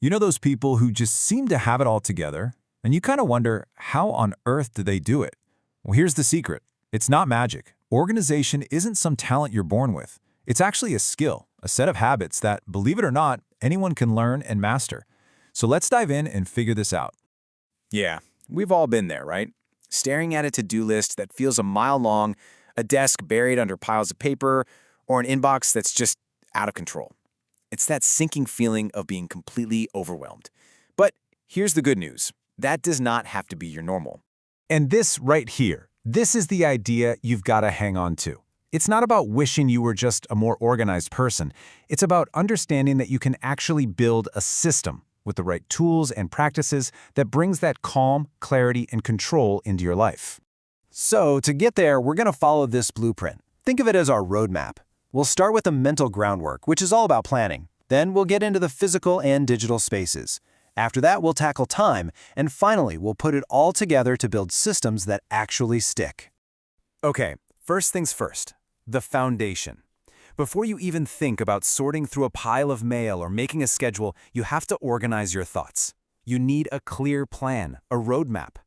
You know those people who just seem to have it all together, and you kind of wonder, how on earth do they do it? Well, here's the secret. It's not magic. Organization isn't some talent you're born with. It's actually a skill, a set of habits that, believe it or not, anyone can learn and master. So let's dive in and figure this out. Yeah, we've all been there, right? Staring at a to-do list that feels a mile long, a desk buried under piles of paper, or an inbox that's just out of control. It's that sinking feeling of being completely overwhelmed. But here's the good news. That does not have to be your normal. And this right here, this is the idea you've got to hang on to. It's not about wishing you were just a more organized person. It's about understanding that you can actually build a system with the right tools and practices that brings that calm, clarity, and control into your life. So to get there, we're going to follow this blueprint. Think of it as our roadmap. We'll start with the mental groundwork, which is all about planning. Then we'll get into the physical and digital spaces. After that, we'll tackle time. And finally, we'll put it all together to build systems that actually stick. Okay, first things first, the foundation. Before you even think about sorting through a pile of mail or making a schedule, you have to organize your thoughts. You need a clear plan, a roadmap.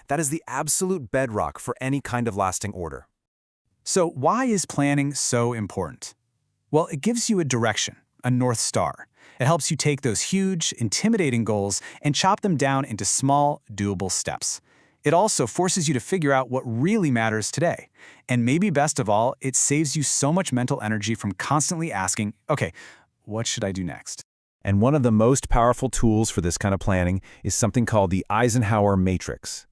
That is the absolute bedrock for any kind of lasting order. So why is planning so important? Well, it gives you a direction, a North Star. It helps you take those huge, intimidating goals and chop them down into small, doable steps. It also forces you to figure out what really matters today. And maybe best of all, it saves you so much mental energy from constantly asking, okay, what should I do next? And one of the most powerful tools for this kind of planning is something called the Eisenhower Matrix.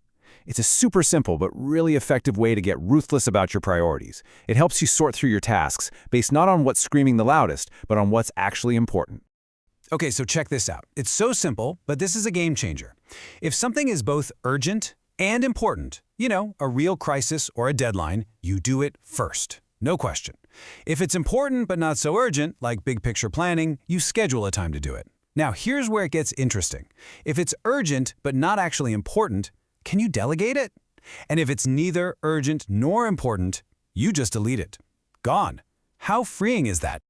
It's a super simple but really effective way to get ruthless about your priorities. It helps you sort through your tasks based not on what's screaming the loudest, but on what's actually important. Okay, so check this out. It's so simple, but this is a game changer. If something is both urgent and important, a real crisis or a deadline, you do it first. No question. If it's important but not so urgent, like big picture planning, you schedule a time to do it. Now, here's where it gets interesting. If it's urgent but not actually important, can you delegate it? And if it's neither urgent nor important, you just delete it. Gone. How freeing is that?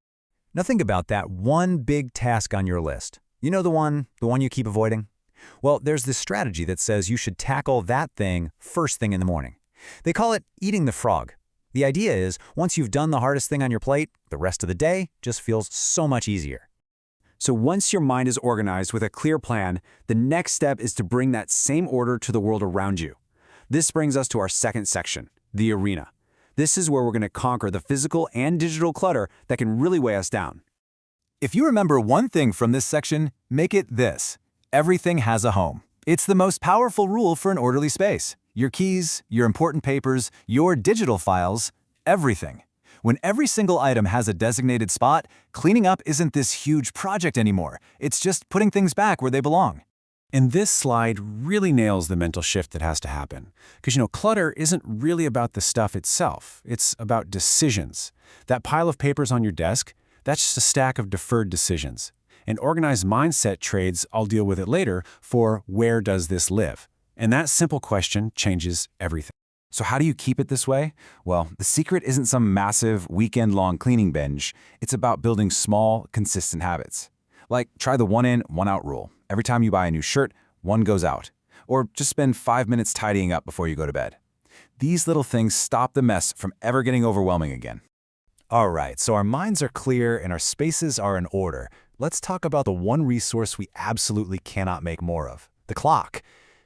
Now think about that one big task on your list. You know the one you keep avoiding? Well, there's this strategy that says you should tackle that thing first thing in the morning. They call it eating the frog. The idea is, once you've done the hardest thing on your plate, the rest of the day just feels so much easier. So once your mind is organized with a clear plan, the next step is to bring that same order to the world around you. This brings us to our second section, the arena. This is where we're going to conquer the physical and digital clutter that can really weigh us down. If you remember one thing from this section, make it this. Everything has a home. It's the most powerful rule for an orderly space. Your keys, your important papers, your digital files, everything. When every single item has a designated spot, cleaning up isn't this huge project anymore. It's just putting things back where they belong. And this slide really nails the mental shift that has to happen. Because, clutter isn't really about the stuff itself. It's about decisions. That pile of papers on your desk, that's just a stack of deferred decisions. An organized mindset trades, I'll deal with it later, for where does this live? And that simple question changes everything. So how do you keep it this way? Well, the secret isn't some massive weekend-long cleaning binge. It's about building small, consistent habits. Like, try the one in, one out rule. Every time you buy a new shirt, one goes out. Or just spend 5 minutes tidying up before you go to bed. These little things stop the mess from ever getting overwhelming again. All right, so our minds are clear and our spaces are in order. Let's talk about the one resource we absolutely cannot make more of, the clock.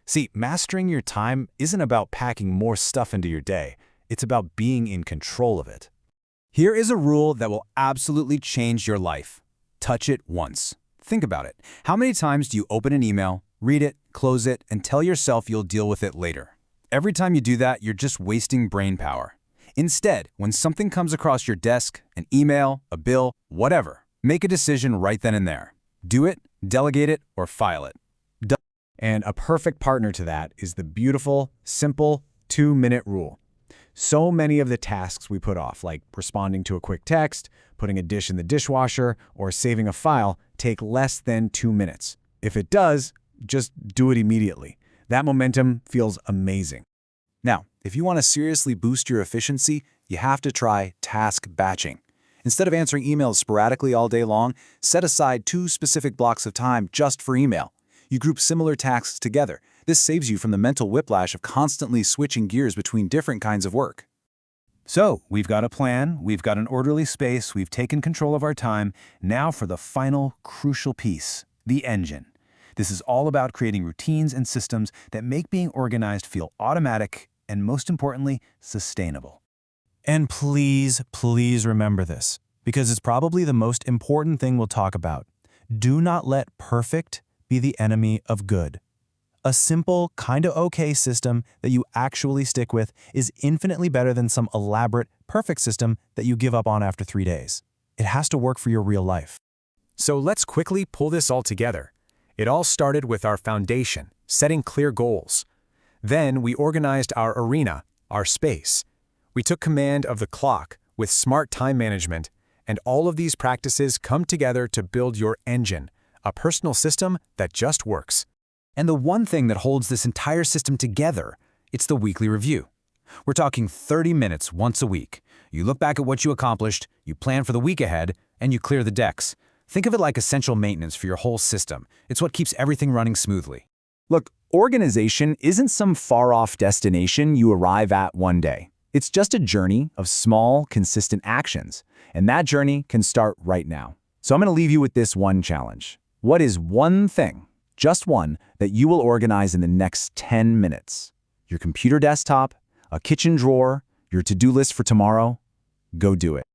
See, mastering your time isn't about packing more stuff into your day. It's about being in control of it. Here is a rule that will absolutely change your life. Touch it once. Think about it. How many times do you open an email, read it, close it, and tell yourself you'll deal with it later? Every time you do that, you're just wasting brain power. Instead, when something comes across your desk, an email, a bill, whatever, make a decision right then and there. Do it, delegate it, or file it. And a perfect partner to that is the beautiful, simple 2-minute rule. So many of the tasks we put off, like responding to a quick text, putting a dish in the dishwasher, or saving a file, take less than 2 minutes. If it does, just do it immediately. That momentum feels amazing. Now, if you want to seriously boost your efficiency, you have to try task batching. Instead of answering emails sporadically all day long, set aside 2 specific blocks of time just for email. You group similar tasks together. This saves you from the mental whiplash of constantly switching gears between different kinds of work. So, we've got a plan, we've got an orderly space, we've taken control of our time. Now for the final, crucial piece, the engine. This is all about creating routines and systems that make being organized feel automatic and, most importantly, sustainable. And please, please remember this, because it's probably the most important thing we'll talk about. Do not let perfect be the enemy of good. A simple, kinda okay system that you actually stick with is infinitely better than some elaborate, perfect system that you give up on after 3 days. It has to work for your real life. So let's quickly pull this all together. It all started with our foundation, setting clear goals. Then we organized our arena, our space. We took command of the clock with smart time management, and all of these practices come together to build your engine, a personal system that just works. And the one thing that holds this entire system together, it's the weekly review. We're talking 30 minutes once a week. You look back at what you accomplished, you plan for the week ahead, and you clear the decks. Think of it like essential maintenance for your whole system. It's what keeps everything running smoothly. Look, organization isn't some far-off destination you arrive at one day. It's just a journey of small, consistent actions. And that journey can start right now. So I'm going to leave you with this one challenge. What is one thing, just one, that you will organize in the next 10 minutes? Your computer desktop, a kitchen drawer, your to-do list for tomorrow? Go do it.